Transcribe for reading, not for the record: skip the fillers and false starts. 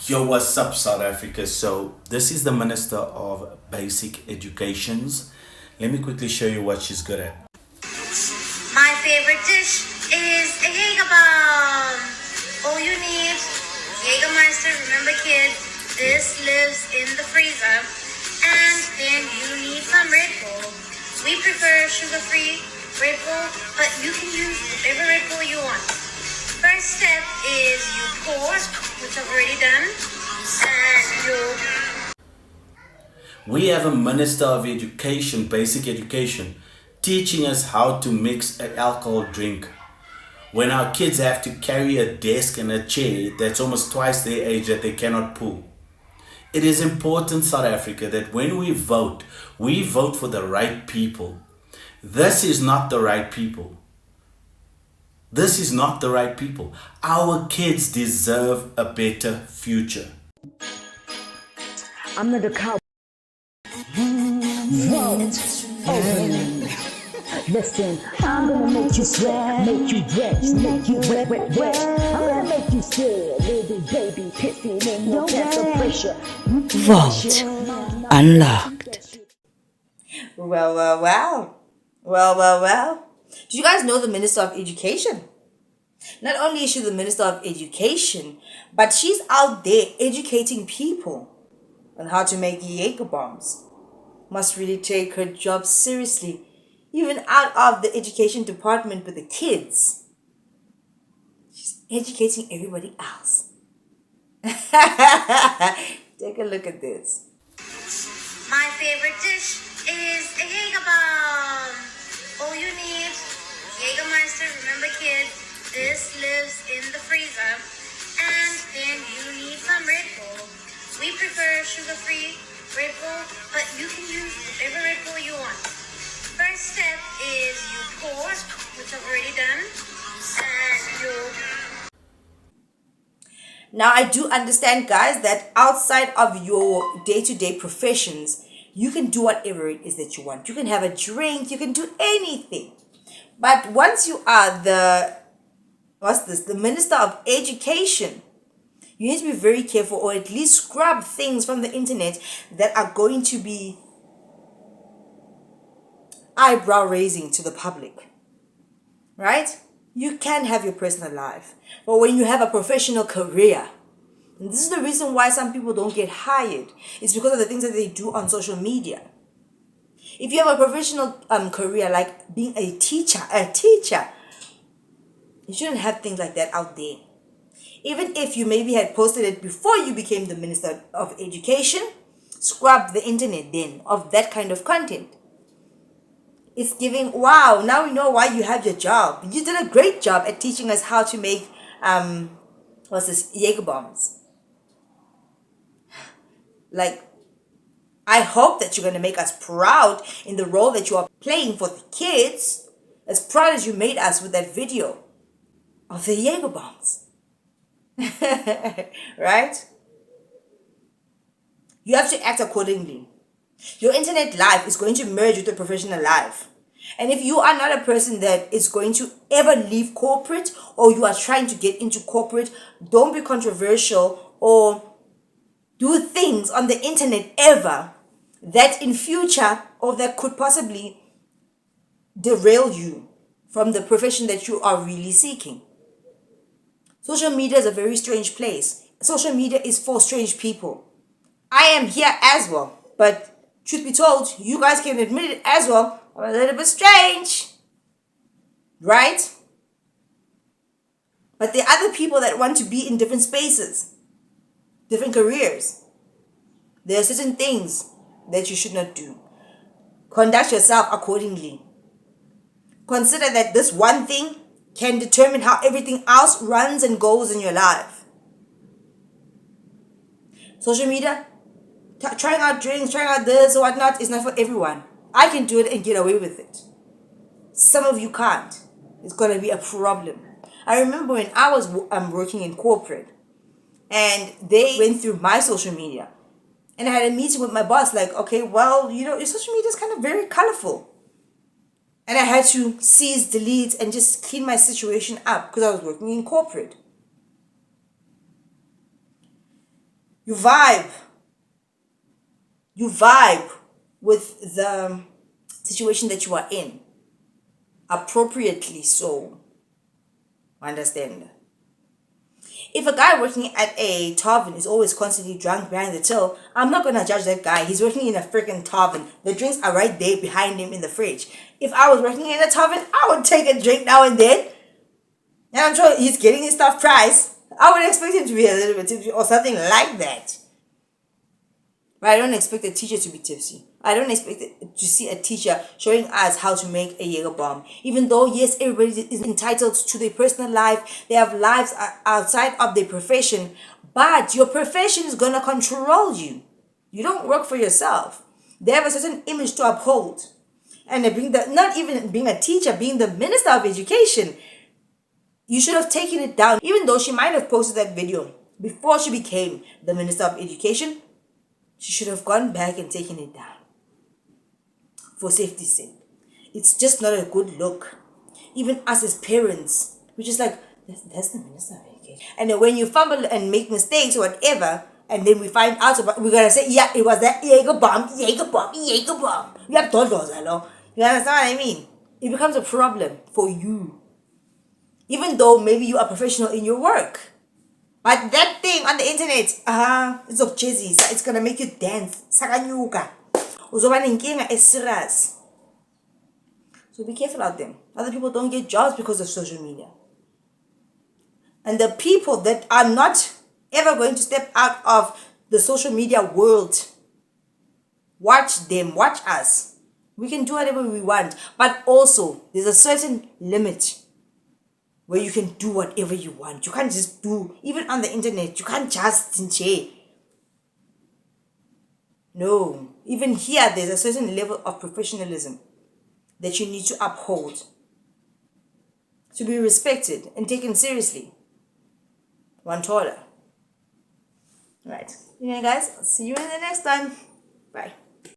Yo, what's up, South Africa? So, this is the Minister of Basic Educations. Let me quickly show you what she's good at. My favorite dish is a Jager bomb. All you need, Jägermeister. Remember, kids, this lives in the freezer. And then you need some Red Bull. We prefer sugar-free Red Bull, but you can use whatever Red Bull you want. First step is you pour, which I've already done, and you. We have a Minister of Education, Basic Education, teaching us how to mix an alcohol drink. When our kids have to carry a desk and a chair that's almost twice their age that they cannot pull. It is important, South Africa, that when we vote for the right people. This is not the right people. This is not the right people. Our kids deserve a better future. I'm not a cow. Listen, I'm gonna make you sweat, make you wet, make you wet, wet, wet. I'm gonna make you scared, little baby, pissing in your cancer pressure. Vault unlocked. Well. Do you guys know the Minister of Education? Not only is she the Minister of Education, but she's out there educating people on how to make Jager bombs. Must really take her job seriously, even out of the education department with the kids. She's educating everybody else. Take a look at this. My favorite dish is a Jager bomb. All you need, Jägermeister. Remember, kids, this lives in the freezer. And then you need some Red Bull. We prefer sugar-free Red Bull, but you can use whatever Red Bull you want. First step is you pour, which I've already done, and you. Now, I do understand, guys, that outside of your day-to-day professions, you can do whatever it is that you want. You can have a drink, you can do anything. But once you are the Minister of Education, you need to be very careful, or at least scrub things from the internet that are going to be eyebrow raising to the public. Right? You can have your personal life. But when you have a professional career, and this is the reason why some people don't get hired. It's because of the things that they do on social media. If you have a professional career like being a teacher, you shouldn't have things like that out there. Even if you maybe had posted it before you became the Minister of Education, scrub the internet then of that kind of content. It's giving, wow, now we know why you have your job. You did a great job at teaching us how to make, Jager bombs. Like, I hope that you're going to make us proud in the role that you are playing for the kids. As proud as you made us with that video of the Jager bombs. Right? You have to act accordingly. Your internet life is going to merge with your professional life. And if you are not a person that is going to ever leave corporate, or you are trying to get into corporate, don't be controversial or do things on the internet ever that in future or that could possibly derail you from the profession that you are really seeking. Social media is a very strange place. Social media is for strange people. I am here as well, but truth be told, you guys can admit it as well. I'm a little bit strange, right? But there are other people that want to be in different spaces, different careers. There are certain things that you should not do. Conduct yourself accordingly. Consider that this one thing can determine how everything else runs and goes in your life. Social media, trying out drinks, trying out this or whatnot is not for everyone. I can do it and get away with it. Some of you can't. It's going to be a problem. I remember when I was working in corporate and they went through my social media and I had a meeting with my boss like, okay, well, your social media is kind of very colorful. And I had to cease, delete, and just clean my situation up because I was working in corporate. You vibe. You vibe with the situation that you are in. Appropriately so. Understand? If a guy working at a tavern is always constantly drunk behind the till, I'm not gonna judge that guy. He's working in a freaking tavern. The drinks are right there behind him in the fridge. If I was working in a tavern, I would take a drink now and then. And I'm sure he's getting his stuff priced. I would expect him to be a little bit tipsy or something like that. But I don't expect a teacher to be tipsy. I don't expect to see a teacher showing us how to make a Jager bomb. Even though, yes, everybody is entitled to their personal life. They have lives outside of their profession. But your profession is going to control you. You don't work for yourself. They have a certain image to uphold. And they bring not even being a teacher, being the minister of education. You should have taken it down. Even though she might have posted that video before she became the minister of education, she should have gone back and taken it down. For safety's sake. It's just not a good look. Even us as parents, we're just like, that's the minister of education. And then when you fumble and make mistakes or whatever, and then we find out about, we're gonna say, yeah, it was that Jager bomb, Jager bomb, Jager bomb. We have told those, hello. You understand what I mean? It becomes a problem for you. Even though maybe you are professional in your work. But that thing on the internet, it's of cheesy. It's gonna make you dance. Sakanyuka. Uzoba nenkinga is serious. So be careful out there. Other people don't get jobs because of social media. And the people that are not ever going to step out of the social media world, watch them, watch us. We can do whatever we want. But also, there's a certain limit where you can do whatever you want. You can't just do, even on the internet, you can't just No. Even here, there's a certain level of professionalism that you need to uphold to be respected and taken seriously. One taller. Right. Guys, I'll see you in the next one. Bye.